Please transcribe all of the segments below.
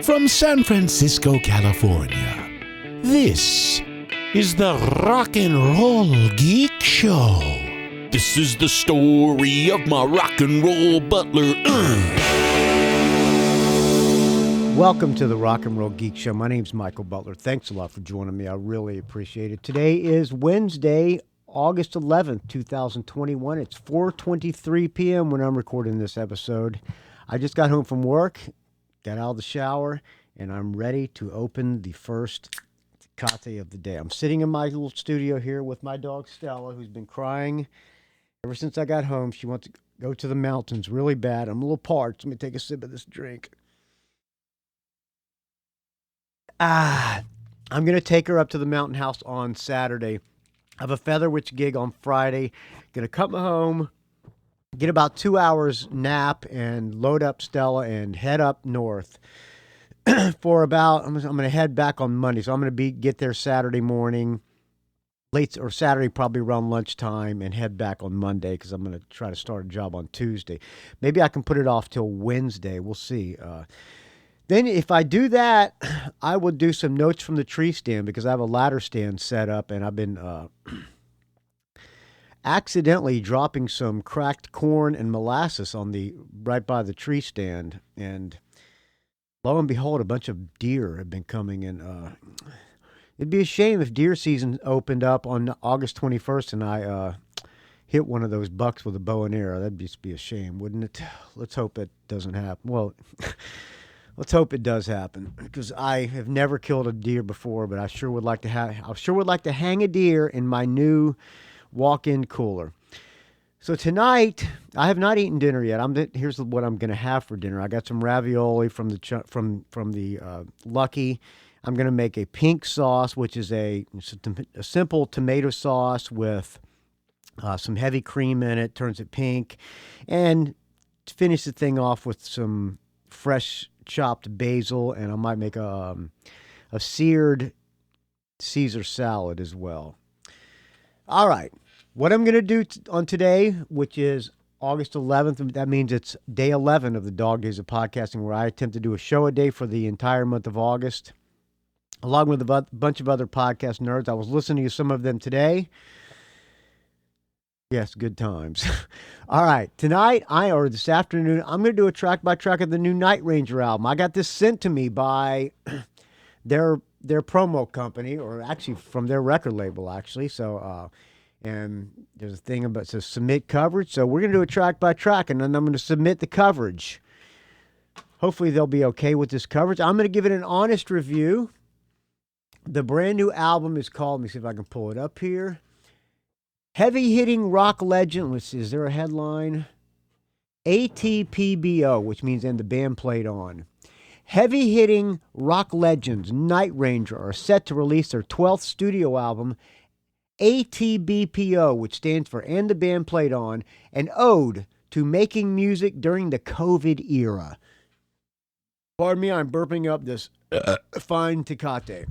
From San Francisco, California, this is the Rock and Roll Geek Show. This is the story of my rock and roll butler. Welcome to the Rock and Roll Geek Show. My name's Michael Butler. Thanks a lot for joining me. I really appreciate it. Today is Wednesday, August 11th, 2021. It's 4:23 p.m. when I'm recording this episode. I just got home from work, got out of the shower, and I'm ready to open the first Tecate of the day. I'm sitting in my little studio here with my dog Stella, who's been crying ever since I got home. She wants to go to the mountains really bad. I'm a little parched. Let me take a sip of this drink. I'm going to take her up to the mountain house on Saturday. I have a Featherwitch gig on Friday. Going to come home, get about 2 hours nap, and load up Stella and head up north for about, I'm going to head back on Monday. So I'm going to get there Saturday morning, Saturday probably around lunchtime, and head back on Monday because I'm going to try to start a job on Tuesday. Maybe I can put it off till Wednesday. We'll see. Then if I do that, I will do some notes from the tree stand because I have a ladder stand set up, and I've been accidentally dropping some cracked corn and molasses right by the tree stand, and lo and behold, a bunch of deer have been coming in. It'd be a shame if deer season opened up on August 21st and I hit one of those bucks with a bow and arrow. That'd just be a shame, wouldn't it? Let's hope it doesn't happen. Well, let's hope it does happen because I have never killed a deer before, but I sure would like to hang a deer in my new walk-in cooler. So tonight, I have not eaten dinner yet. Here's what I'm going to have for dinner. I got some ravioli from the Lucky. I'm going to make a pink sauce, which is a simple tomato sauce with some heavy cream in it, turns it pink, and to finish the thing off with some fresh chopped basil, and I might make a seared Caesar salad as well. All right. What I'm going to do on today, which is August 11th, that means it's day 11 of the Dog Days of Podcasting, where I attempt to do a show a day for the entire month of August, along with a bunch of other podcast nerds. I was listening to some of them today. Yes, good times. All right, tonight, or this afternoon, I'm going to do a track-by-track of the new Nightranger album. I got this sent to me by their promo company, or actually from their record label, actually. So, and there's a thing about, it says submit coverage. So we're going to do a track-by-track, and then I'm going to submit the coverage. Hopefully they'll be okay with this coverage. I'm going to give it an honest review. The brand new album is called, let me see if I can pull it up here, Heavy-Hitting Rock Legend, is there a headline? ATBPO, which means and the band played on. Heavy-Hitting Rock Legends, Nightranger, are set to release their 12th studio album, ATBPO, which stands for And the Band Played On, an ode to making music during the COVID era. Pardon me, I'm burping up this fine Tecate.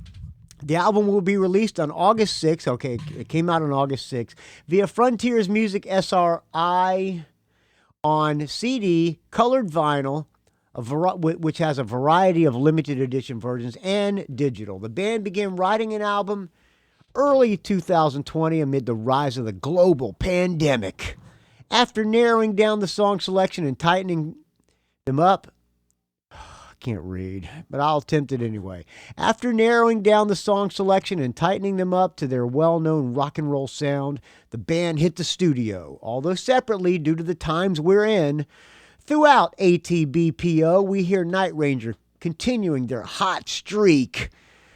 The album will be released on August 6th. Okay, it came out on August 6th via Frontiers Music SRI on CD, colored vinyl, which has a variety of limited edition versions, and digital. The band began writing an album early 2020 amid the rise of the global pandemic. After narrowing down the song selection and tightening them up, can't read, but I'll attempt it anyway. After narrowing down the song selection and tightening them up to their well-known rock and roll sound, the band hit the studio. Although separately, due to the times we're in, throughout ATBPO, we hear Nightranger continuing their hot streak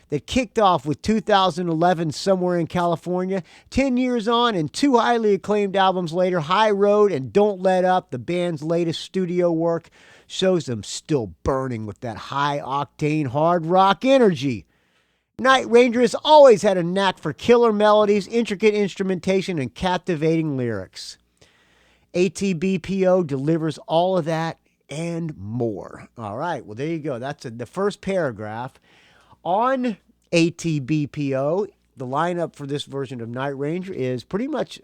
that kicked off with 2011 Somewhere in California. 10 years on and two highly acclaimed albums later, High Road and Don't Let Up, the band's latest studio work, shows them still burning with that high-octane hard rock energy. Nightranger has always had a knack for killer melodies, intricate instrumentation, and captivating lyrics. ATBPO delivers all of that and more. All right, well, there you go. That's the first paragraph. On ATBPO, the lineup for this version of Nightranger is pretty much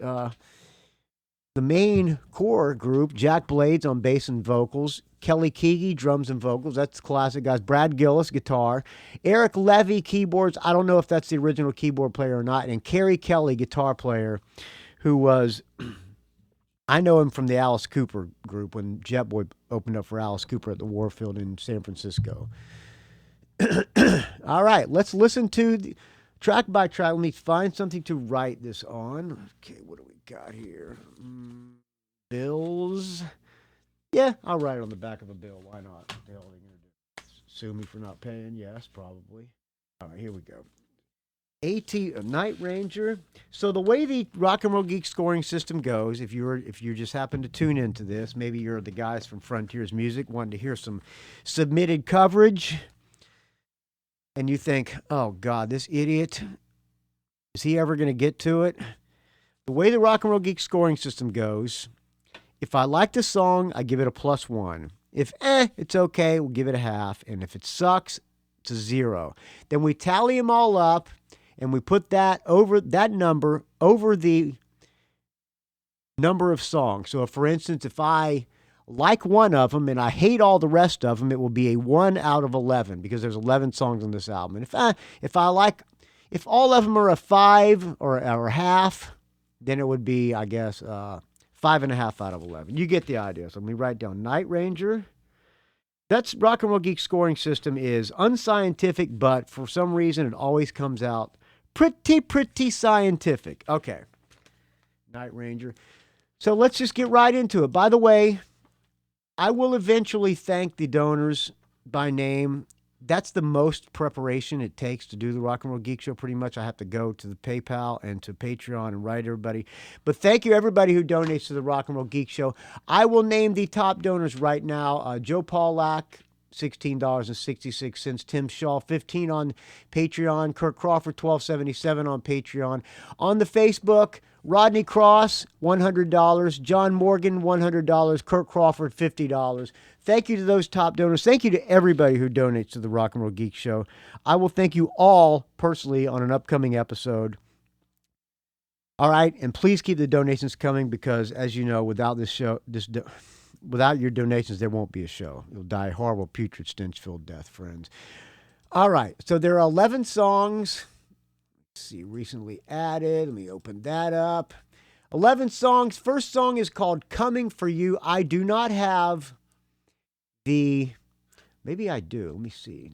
The main core group, Jack Blades on bass and vocals, Kelly Keegi, drums and vocals. That's classic, guys. Brad Gillis, guitar. Eric Levy, keyboards. I don't know if that's the original keyboard player or not. And Kerry Kelly, guitar player, who was, I know him from the Alice Cooper group when Jet Boy opened up for Alice Cooper at the Warfield in San Francisco. All right, let's listen to the track by track. Let me find something to write this on. Okay, what do we got here? Bills. Yeah, I'll write it on the back of a bill. Why not? What the hell are they going to do? Sue me for not paying? Yes, probably. All right, here we go. Nightranger. So the way the Rock and Roll Geek scoring system goes, if you just happen to tune into this, maybe you're the guys from Frontiers Music wanting to hear some submitted coverage, and you think, oh God, this idiot, is he ever going to get to it? The way the Rock and Roll Geek scoring system goes, if I like the song, I give it a +1. If it's okay, we'll give it a half. And if it sucks, it's a 0. Then we tally them all up, and we put that number over the number of songs. So, for instance, if I like one of them and I hate all the rest of them, it will be a 1 out of 11 because there's 11 songs on this album. And if all of them are a 5 or a half, then it would be, I guess, 5.5 out of 11. You get the idea. So let me write down Nightranger. That's Rock and Roll Geek scoring system is unscientific, but for some reason it always comes out pretty scientific. Okay. Nightranger. So let's just get right into it. By the way, I will eventually thank the donors by name. That's the most preparation it takes to do the Rock and Roll Geek Show. Pretty much I have to go to the PayPal and to Patreon and write everybody. But thank you everybody who donates to the Rock and Roll Geek Show. I will name the top donors right now. Joe Pawlak, $16.66. Tim Schall, $15 on Patreon. Kirk Crawford, $12.77 on Patreon. On the Facebook, Rodney Cross, $100. John Morgan, $100. Kirk Crawford, $50. Thank you to those top donors. Thank you to everybody who donates to the Rock and Roll Geek Show. I will thank you all personally on an upcoming episode. All right, and please keep the donations coming because, as you know, without this show, without your donations, there won't be a show. You'll die a horrible, putrid, stench-filled death, friends. All right, so there are 11 songs. Let's see, recently added. Let me open that up. 11 songs. First song is called Coming For You. I do not have maybe I do. Let me see.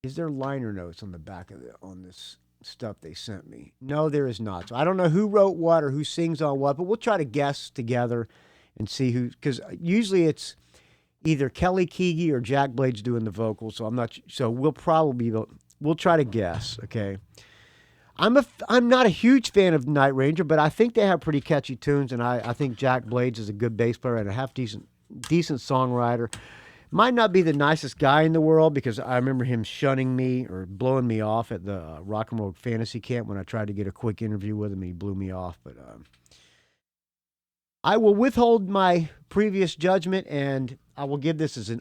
Is there liner notes on the back of on this stuff they sent me? No, there is not. So I don't know who wrote what or who sings on what, but we'll try to guess together and see who, because usually it's either Kelly Keegi or Jack Blades doing the vocals. So we'll try to guess. Okay. I'm not a huge fan of Nightranger, but I think they have pretty catchy tunes, and I think Jack Blades is a good bass player and a half decent songwriter. Might not be the nicest guy in the world because I remember him shunning me or blowing me off at the Rock and Roll Fantasy Camp when I tried to get a quick interview with him. He blew me off, but I will withhold my previous judgment, and I will give this as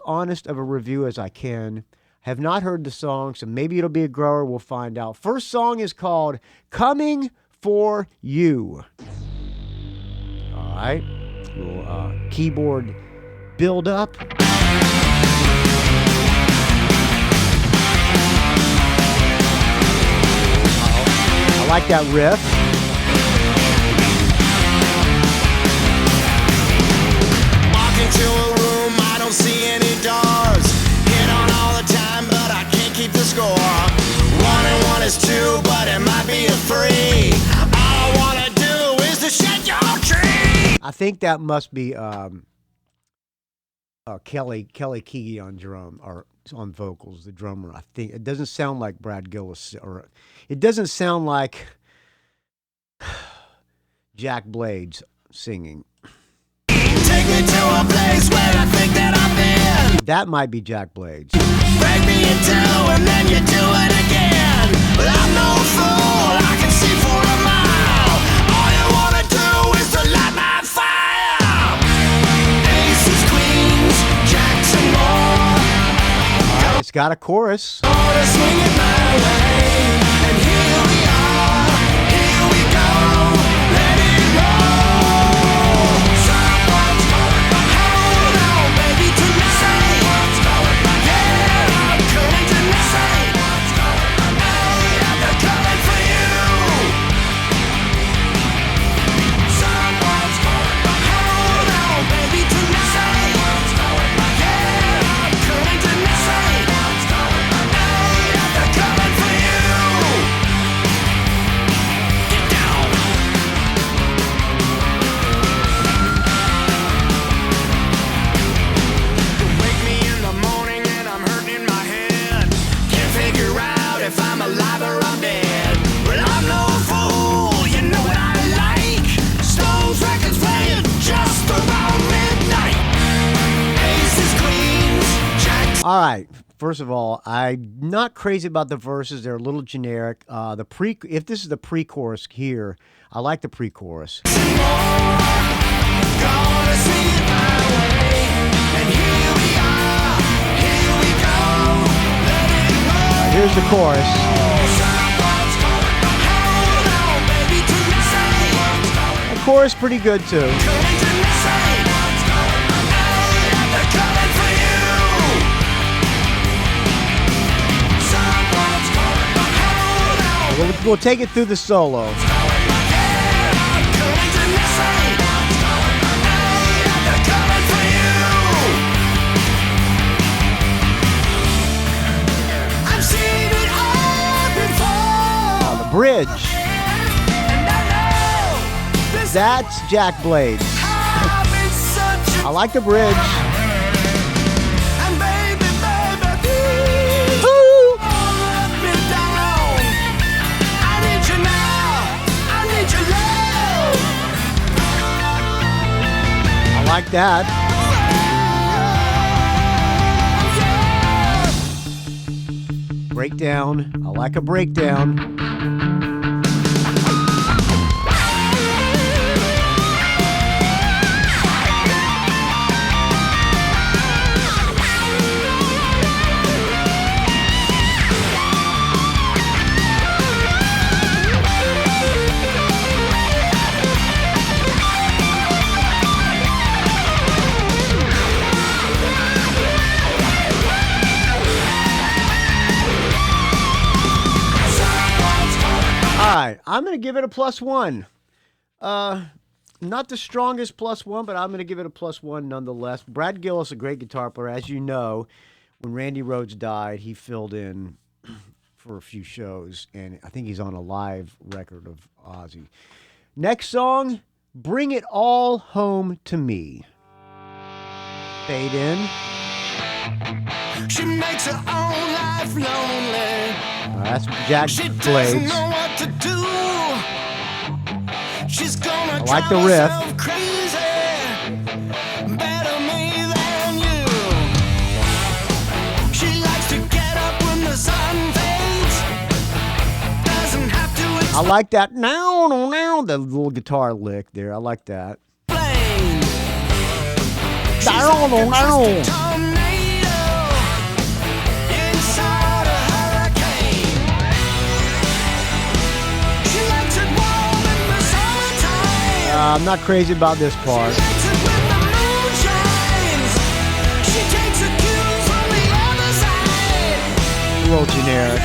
honest of a review as I can. Have not heard the song, so maybe it'll be a grower. We'll find out. First song is called Coming For You. All right. Little keyboard build up. I like that riff. Walk into a room, I don't see any doors. Hit on all the time, but I can't keep the score. 1 and 1 is 2, but it might be a 3. All I wanna do is to shed your tree. I think that must be Kelly Keegi on drum or on vocals, the drummer. I think it doesn't sound like Brad Gillis, or it doesn't sound like Jack Blades singing. Take me to a place where I think that I've been. That might be Jack Blades. Break me in two and then you do it again. But I'm no fool, I can see for a mile. All you wanna do is to light my fire. Aces, queens, jacks and more. It's got a chorus. Order swing it my way. And here we are, here we go. All right. First of all, I'm not crazy about the verses. They're a little generic. If this is the pre-chorus here, I like the pre-chorus. Here's the chorus. The chorus pretty good too. We'll take it through the solo. Oh, the bridge. That's Jack Blades. I like the bridge. Like that. Breakdown. I like a breakdown. All right, I'm going to give it a +1. Not the strongest +1, but I'm going to give it a +1 nonetheless. Brad Gillis, a great guitar player. As you know, when Randy Rhoads died, he filled in for a few shows, and I think he's on a live record of Ozzy. Next song, Bring It All Home to Me. Fade in. She makes her own life lonely. That's Jack Blades. I like the riff. I like that now, the little guitar lick there. I like that. I'm not crazy about this part. A little generic.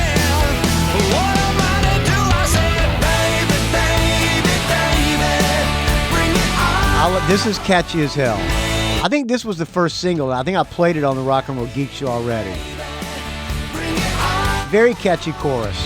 This is catchy as hell. I think this was the first single. I think I played it on the Rock and Roll Geek Show already. Very catchy chorus.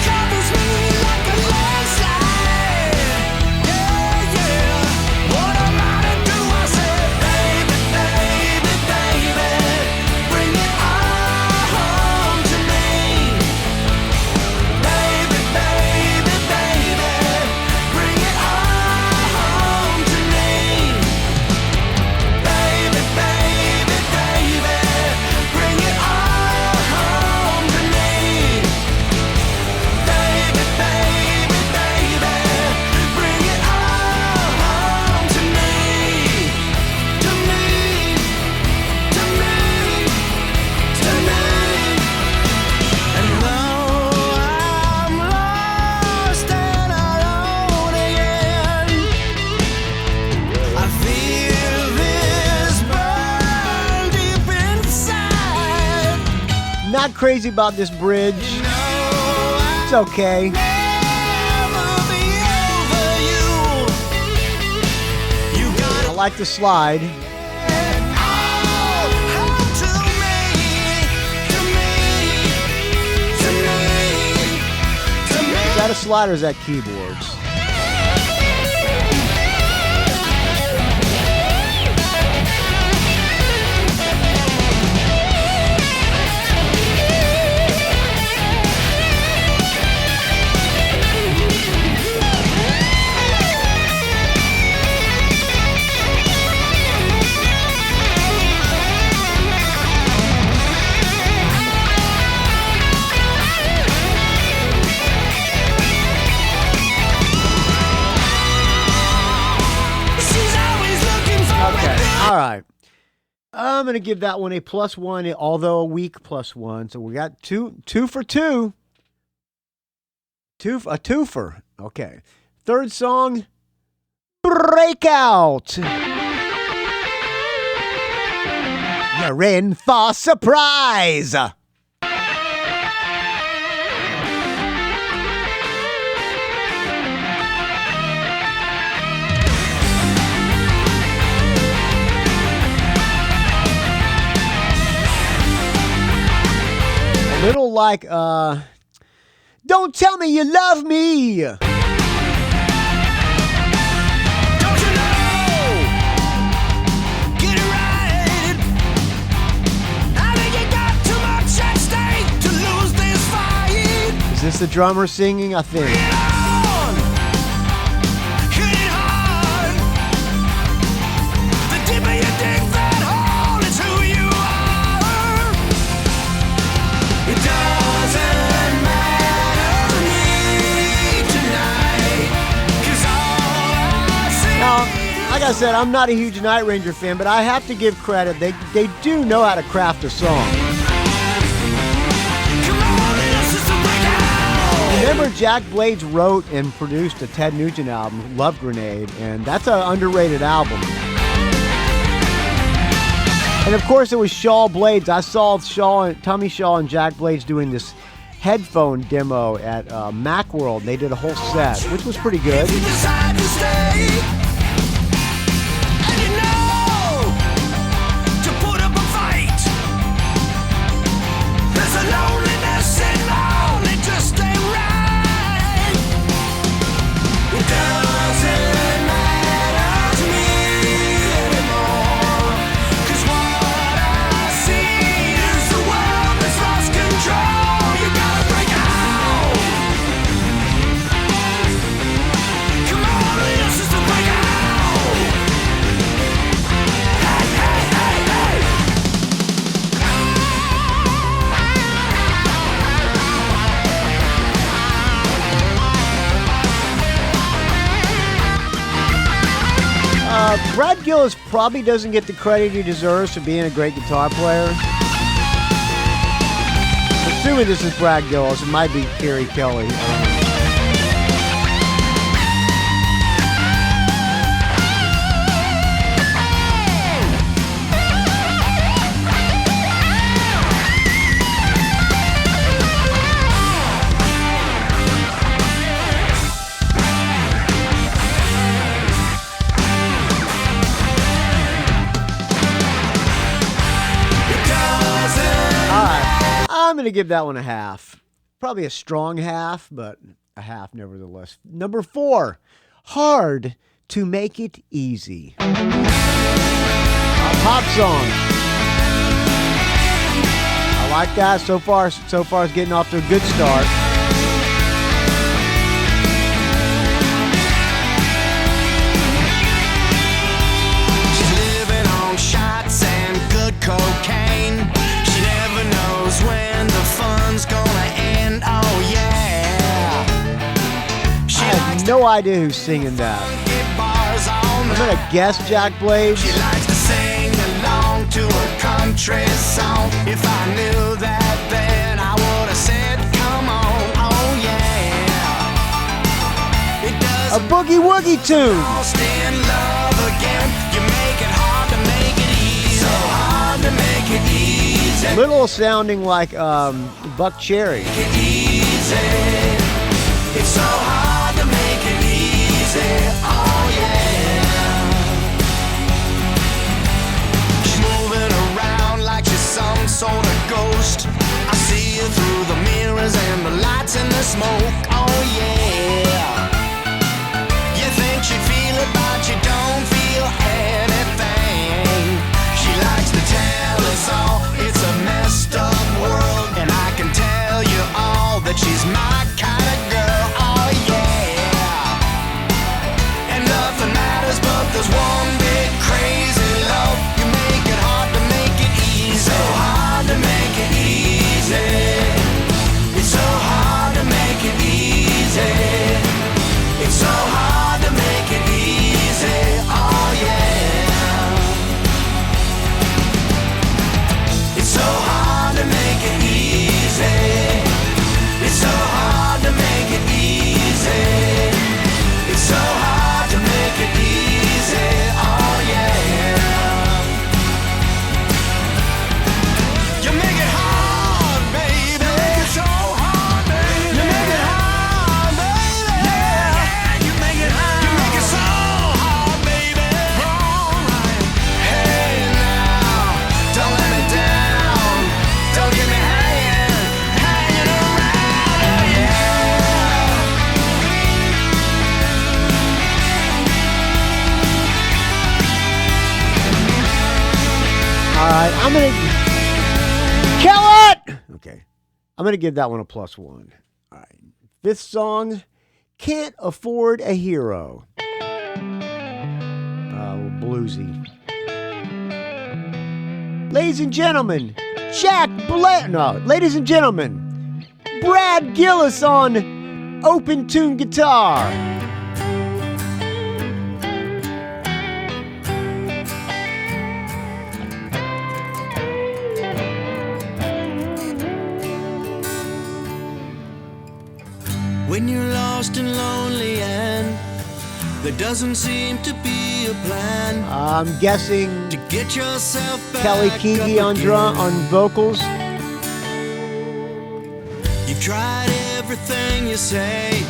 Covers me not crazy about this bridge. It's okay. I like the slide. Is that a slide or is that keyboards? All right. I'm going to give that one a +1, although a weak +1. So we got two for two. A twofer. Okay. Third song, Breakout. You're in for surprise. Little like, don't tell me you love me. Don't you know? Get it right. I think you got too much at stake to lose this fight. Is this the drummer singing? I think. Get on. Hit it hard. The deeper you dig that hole, it's who you are. It doesn't matter to me tonight, 'cause all I see. Now, like I said, I'm not a huge Nightranger fan, but I have to give credit. They do know how to craft a song. Come on, this is the breakout. Remember, Jack Blades wrote and produced a Ted Nugent album, Love Grenade, and that's an underrated album. And of course, it was Schall Blades. I saw Tommy Schall and Jack Blades doing this headphone demo at Macworld. They did a whole set, which was pretty good. If you decide to stay, and you know to put up a fight, there's a loneliness and lonely just ain't right. It doesn't matter to me anymore, 'cause what I see is the world that's lost control. You gotta break out. Come on, this is the breakout. Hey, hey, hey, hey. Brad Gillis probably doesn't get the credit he deserves for being a great guitar player. Assuming this is Brad Gillis, it might be Kerry Kelly. I don't know. I'm going to give that one a half. Probably a strong half, but a half nevertheless. Number 4, Hard to Make It Easy. A pop song. I like that. So far it's getting off to a good start. She's living on shots and good cocaine. She never knows when the fun's gonna end. Oh yeah. She I have no idea who's singing that. bars all I'm going to guess Jack Blades. She likes to sing along to a country song. If I knew that then I would have said, come on, oh yeah. It A doesn't boogie woogie tune. lost in love again. You make it hard to make it easy. So hard to make it easy. Little sounding like Buck Cherry. It's so hard to make it easy, oh yeah. She's moving around like she's some sort of ghost. I see her through the mirrors and the lights and the smoke, oh yeah. You think you feel it but you don't feel anything. She likes to tell us all it's a messed up world, and I can tell you all that she's my kind of girl, oh yeah. And nothing matters but there's one big crazy love. You make it hard to make it easy, so hard to make it easy. It's so hard to make it easy. It's so hard to make it easy, oh yeah. It's so hard to make it easy. It's so hard to make it easy. It's so hard to make it easy, oh yeah. You make it hard, baby. You make it so hard, baby. You make it hard, baby. Yeah, you make it hard. You make it so hard, baby. Alright. Hey now, don't let me down. Don't get me hanging around, yeah. All right, I'm gonna kill it. Okay, I'm gonna give that one a +1. All right, fifth song, Can't Afford a Hero. Bluesy. Ladies and gentlemen, ladies and gentlemen, Brad Gillis on open tune guitar. When you're lost and lonely and there doesn't seem to be a plan I'm guessing to get yourself back Kelly Keegy up on again. on vocals. You've tried everything you say,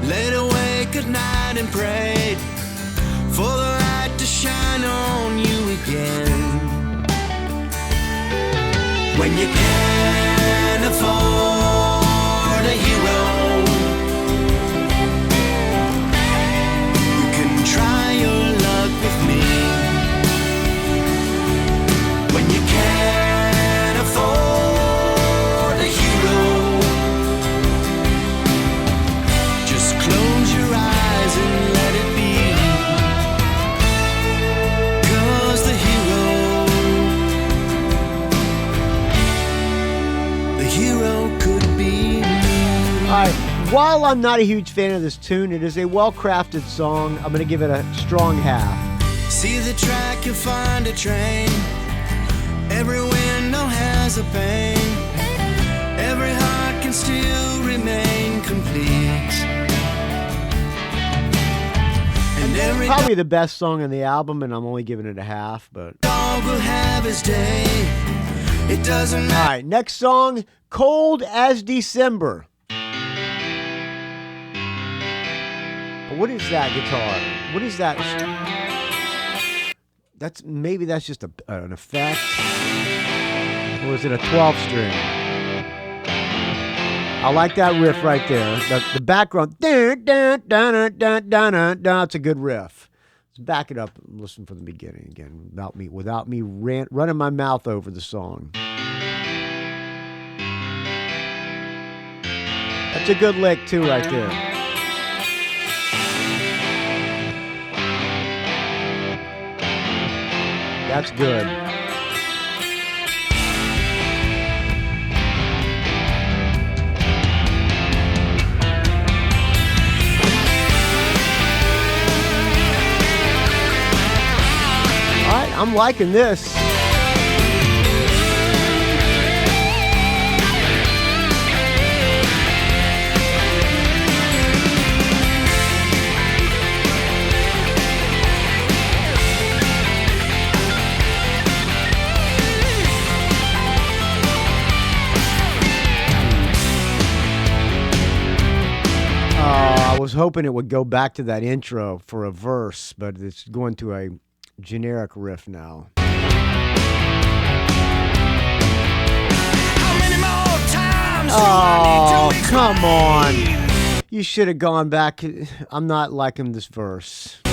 laid awake at night and prayed for the light to shine on you again. When you can't afford a hero, you can try your luck with me. When you can't afford a hero, just close your eyes and let it be. 'Cause the hero could be me. All right. While I'm not a huge fan of this tune, it is a well-crafted song. I'm going to give it a strong half. See the track, you'll find a train. Every window has a pane. Every heart can still remain complete. And every Probably the best song on the album, and I'm only giving it a half. But dog will have his day. It doesn't all matter. right, next song, Cold as December. What is that guitar? What is that? Maybe that's just an effect. Or is it a 12 string? I like that riff right there. The background. It's a good riff. Let's back it up and listen from the beginning again without me running my mouth over the song. That's a good lick too right there. That's good. All right, I'm liking this. hoping it would go back to that intro for a verse, but it's going to a generic riff now. Oh, come on. You should have gone back. I'm not liking this verse. I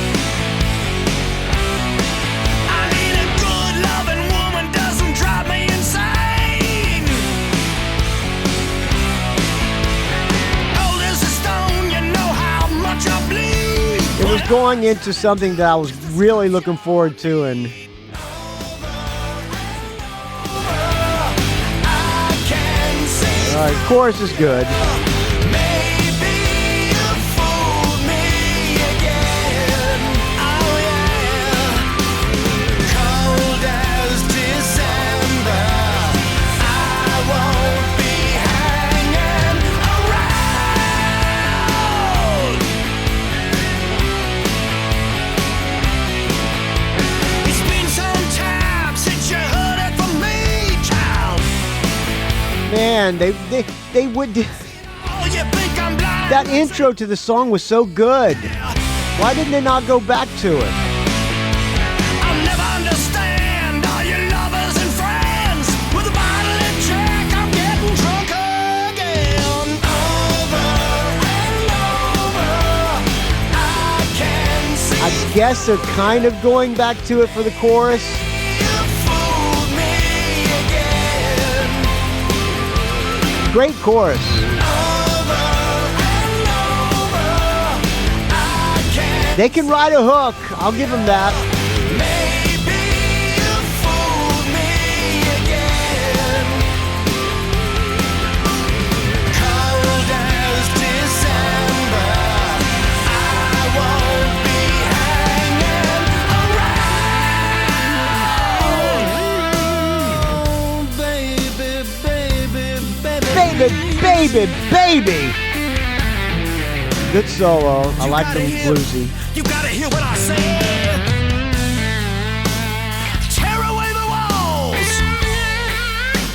need a good loving woman, doesn't drive me insane. Cold as a stone, you know how much I bleed. It was going into something that I was really looking forward to, and all right, chorus is good. Maybe you fooled me again. Oh yeah. Cold as December, I won't be hanging around. It's been some time since you heard it from me, child. Man, they would. Oh, you think I'm blind? That intro to the song was so good. Why didn't they not go back to it? I'll never understand all your lovers and friends. With a bottle and check, I'm getting drunk again. Over and over, I can see. I guess they're kind of going back to it for the chorus. You fooled me again. Great chorus. Over and over, I can. They can ride a hook. I'll give them that. Maybe you fooled me again. Cold as December, I won't be hanging around. Baby, baby, baby. Baby, baby. Good solo. I like them bluesy. You gotta hear what I say. Tear away the walls.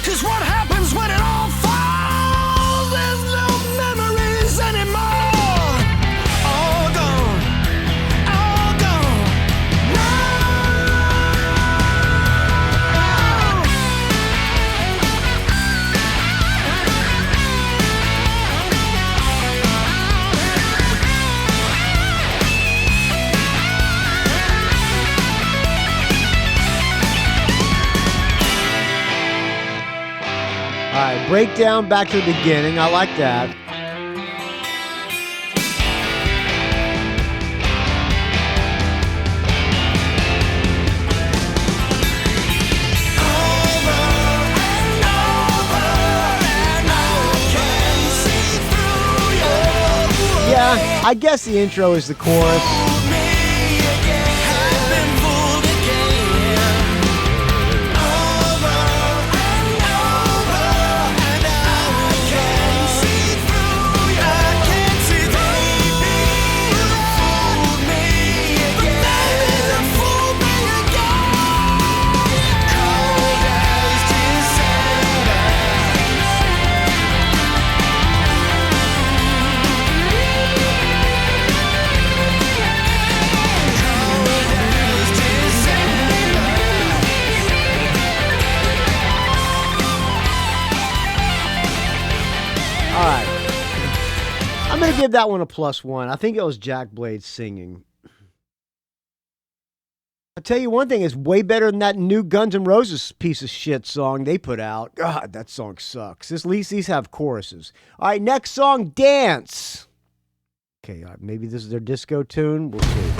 'Cause what happens when it all falls? There's no memories anymore. All gone. All gone. No. All right, breakdown back to the beginning. I like that. Yeah, I guess the intro is the chorus. All right. I'm going to give that one a +1. I think it was Jack Blade singing. I'll tell you one thing, it's way better than that new Guns N' Roses piece of shit song they put out. God, that song sucks. At least these have choruses. All right, next song, Dance. Okay, maybe this is their disco tune. We'll see.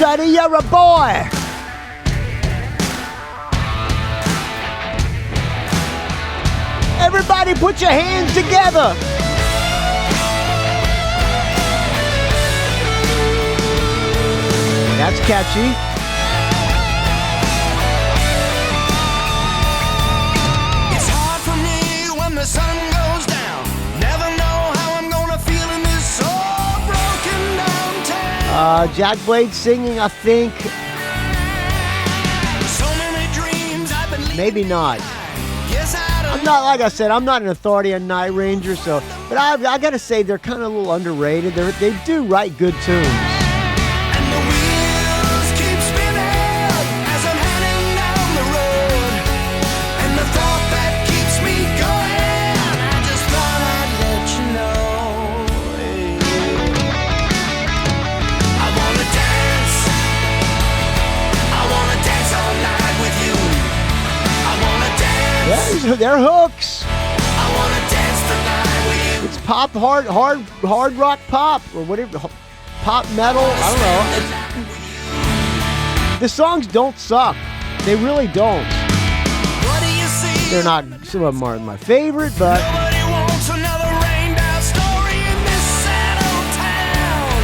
Buddy, you're a boy. Everybody put your hands together. That's catchy. It's hard for me when the sun goes down. Never know how I'm gonna feel in this so broken down town. Jack Blade singing, I think. So many dreams I've been Maybe not. Yes, I I'm not, like I said, I'm not an authority on Nightranger, so, but I gotta say they're kind of a little underrated. They do write good tunes. And the wheels keep spinning as I'm heading down the road. And the thought that keeps me going, I just thought I'd let you know. I wanna dance. I wanna dance all night with you. I wanna dance. Yeah, they're hooks. I wanna dance the night with you. It's pop, hard rock pop, or whatever, pop metal. I don't know. The songs don't suck. They really don't. What do you see? They're not. Some of them aren't my favorite, but Nobody wants another rainbow story in this sad old town.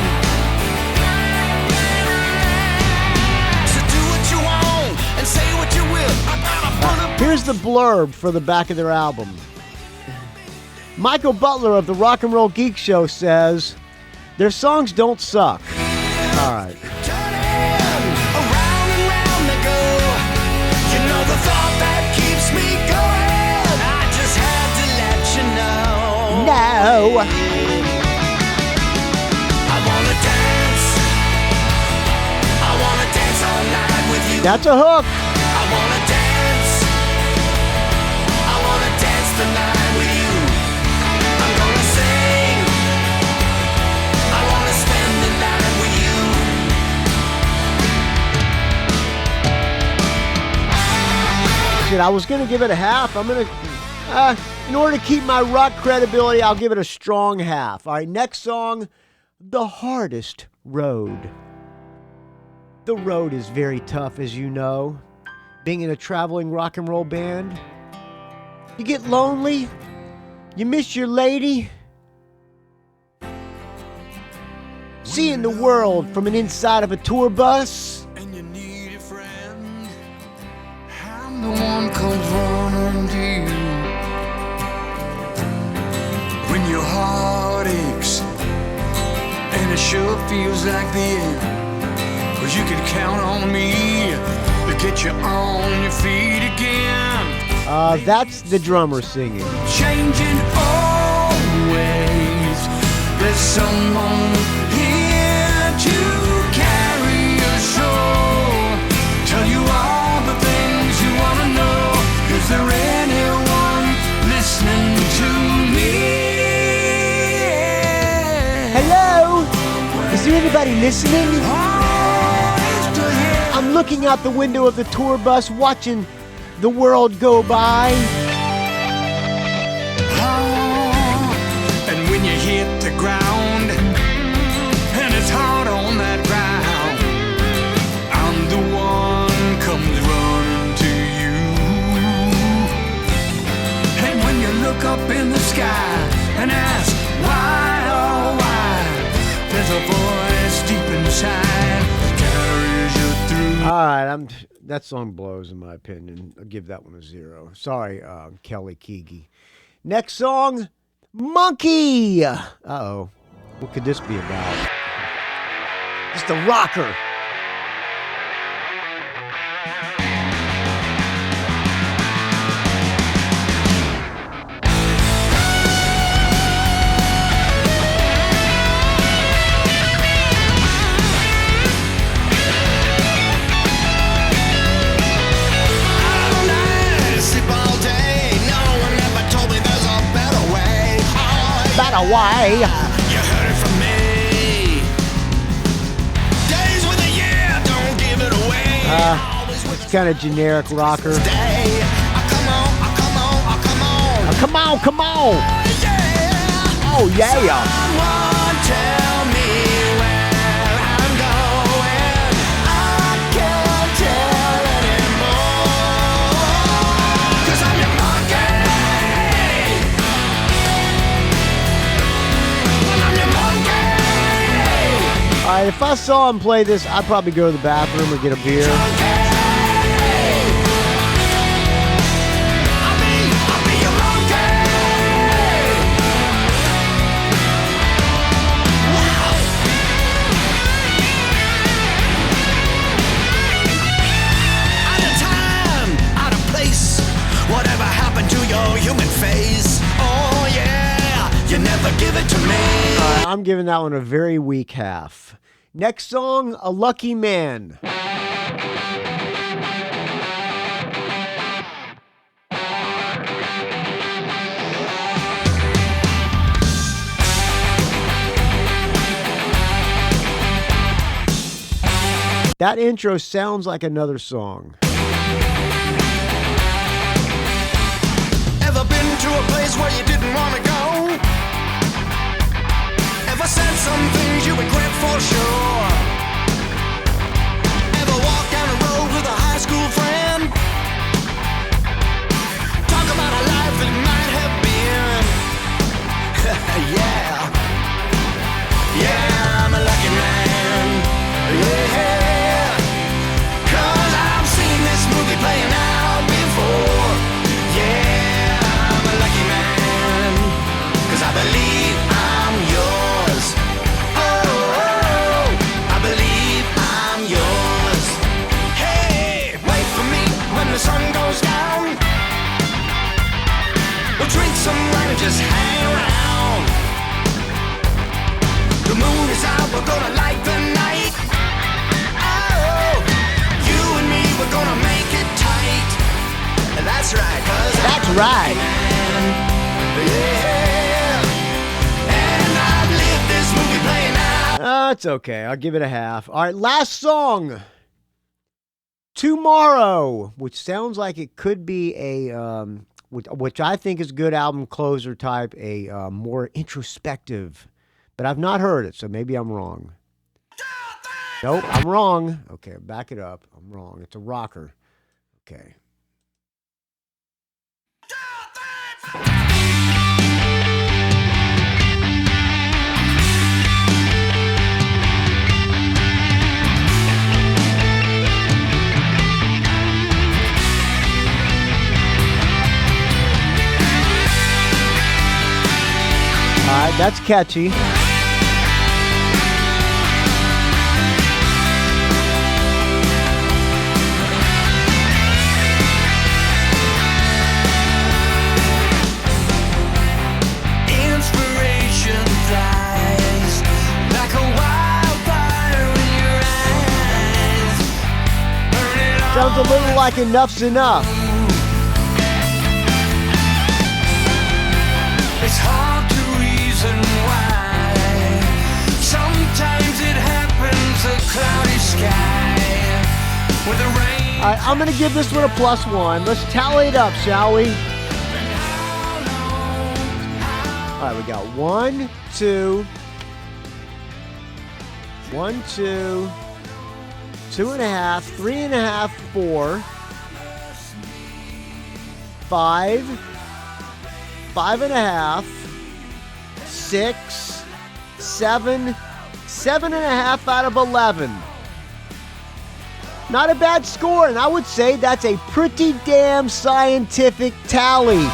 So do what you want and say what you will. I gotta put a here's the blurb for the back of their album. Michael Butler of the Rock and Roll Geek Show says, their songs don't suck. All right. turning around and round they go. You know the thought that keeps me going. I just had to let you know. No. I wanna dance. I wanna dance all night with you. That's a hook. I wanna dance. I wanna dance the night with you. I'm gonna sing. I wanna spend the night with you. Shit, I was gonna give it a half. I'm gonna, in order to keep my rock credibility, I'll give it a strong half. All right, next song, The Hardest Road. The road is very tough, as you know. Being in a traveling rock and roll band, you get lonely, you miss your lady. Seeing the world from an inside of a tour bus. And you need a friend. I'm the one comes running to you. When your heart aches and it sure feels like the end. Well, you can count on me to get you on your feet again. That's the drummer singing. Changing always. There's someone here to carry your soul. Tell you all the things you want to know. Is there anyone listening to me? Hello? Is there anybody listening? Always to hear. I'm looking out the window of the tour bus, watching the world go by. And when you hit the ground and it's hard on that ground, I'm the one comes running to you. And when you look up in the sky and ask why, oh why, there's a voice deep inside carries you through. All right, that song blows in my opinion. I'll give that one a 0. Sorry, Kelly Keegi. Next song, Monkey. Uh-oh. What could this be about? Just a rocker. Away. You heard it from me. Days with a year, don't give it away. It's kind of generic rocker. Come on, come on, come on. Come on, come on. Yeah. Oh, yeah. Someone tell me where I'm going. I can't tell anymore. 'Cause I'm your monkey. All right, if I saw him play this, I'd probably go to the bathroom or get a beer. Out of time, out of place. Whatever happened to your me. I'm giving that one a very weak half. Next song, A Lucky Man. That intro sounds like another song. Ever been to a place where you didn't want to go? Ever said some things you regret for sure? Ever walked down the road with a high school friend? Talk about a life that might have been. Yeah, I'm a lucky man. Yeah. Playing out before. Yeah, I'm a lucky man, 'cause I believe I'm yours. Oh, I believe I'm yours. Hey, wait for me when the sun goes down. We'll drink some wine and just hang around. The moon is out, we're gonna light the night. Oh, you and me, we're gonna make it tight. That's right, 'cause That's I'm right. Yeah. And I've lived this movie playing out. It's okay. I'll give it a half. All right, last song. Tomorrow, which sounds like it could be a, which I think is a good album closer type, a more introspective. But I've not heard it, so maybe I'm wrong. Nope, I'm wrong. Okay, back it up. I'm wrong. It's a rocker. Okay. All right, that's catchy. Sounds a little like Enough's Enough. It's hard to reason why. Sometimes it happens, a cloudy sky with the rain. All right, I'm going to give this one a +1. Let's tally it up, shall we? All right, we got 1, 2, 1, 2, 2.5, 3.5, 4, 5, 5.5, 6, 7, 7.5 out of 11. Not a bad score, and I would say that's a pretty damn scientific tally.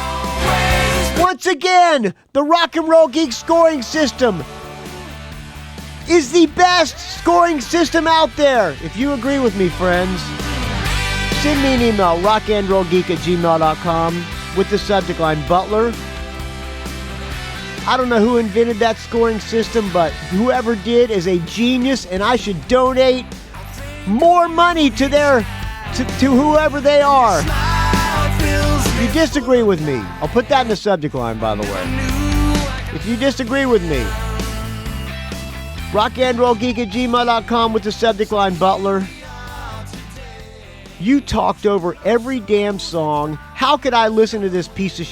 Once again, the Rock and Roll Geek scoring system is the best scoring system out there. If you agree with me, friends, send me an email, rockandrollgeek@gmail.com, with the subject line, Butler. I don't know who invented that scoring system, but whoever did is a genius, and I should donate more money to to whoever they are. If you disagree with me, I'll put that in the subject line, by the way. If you disagree with me, rockandrollgeek@gmail.com with the subject line, Butler. You talked over every damn song. How could I listen to this piece of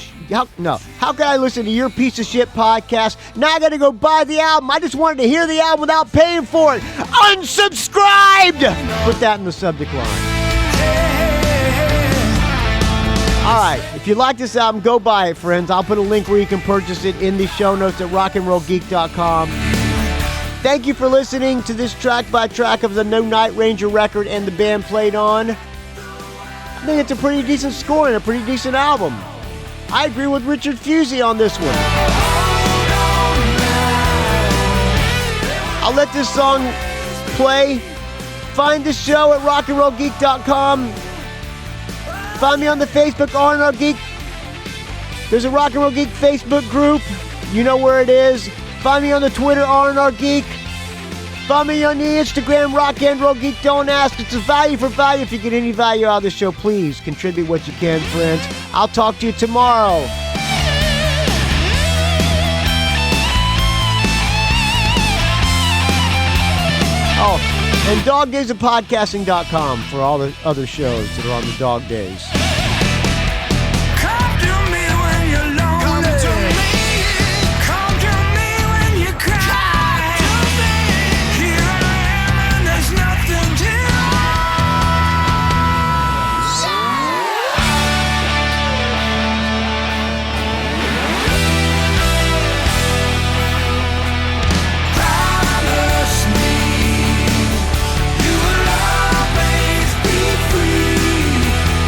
How could I listen to your piece of shit podcast? Now I gotta go buy the album. I just wanted to hear the album without paying for it. Unsubscribed! Put that in the subject line. Alright, if you like this album, go buy it, friends. I'll put a link where you can purchase it in the show notes at rockandrollgeek.com. Thank you for listening to this track by track of the No Nightranger record and the band played on. I think it's a pretty decent score and a pretty decent album. I agree with Richard Fusey on this one. I'll let this song play. Find the show at rockandrollgeek.com. Find me on the Facebook, R&R Geek. There's a Rock and Roll Geek Facebook group. You know where it is. Find me on the Twitter, R&R Geek. Find me on the Instagram, Rock and Roll Geek. Don't ask. It's a value for value. If you get any value out of the show, please contribute what you can, friends. I'll talk to you tomorrow. Oh, and dogdaysofpodcasting.com for all the other shows that are on the dog days. Come to me when you're lonely. Come to me. Come to me when you cry. Come to me. Here I am and there's nothing to promise me you will always be free,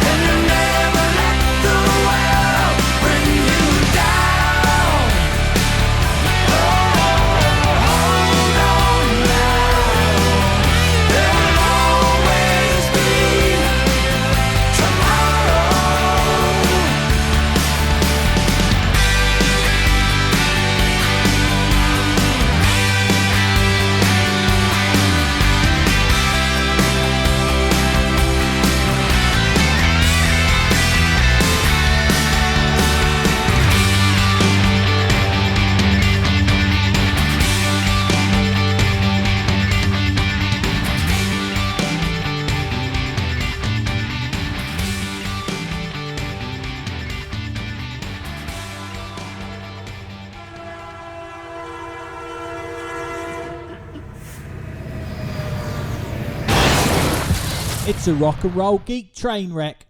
and you'll never let the world bring you down. Hold on now, there will always be tomorrow. It's a rock and roll geek train wreck.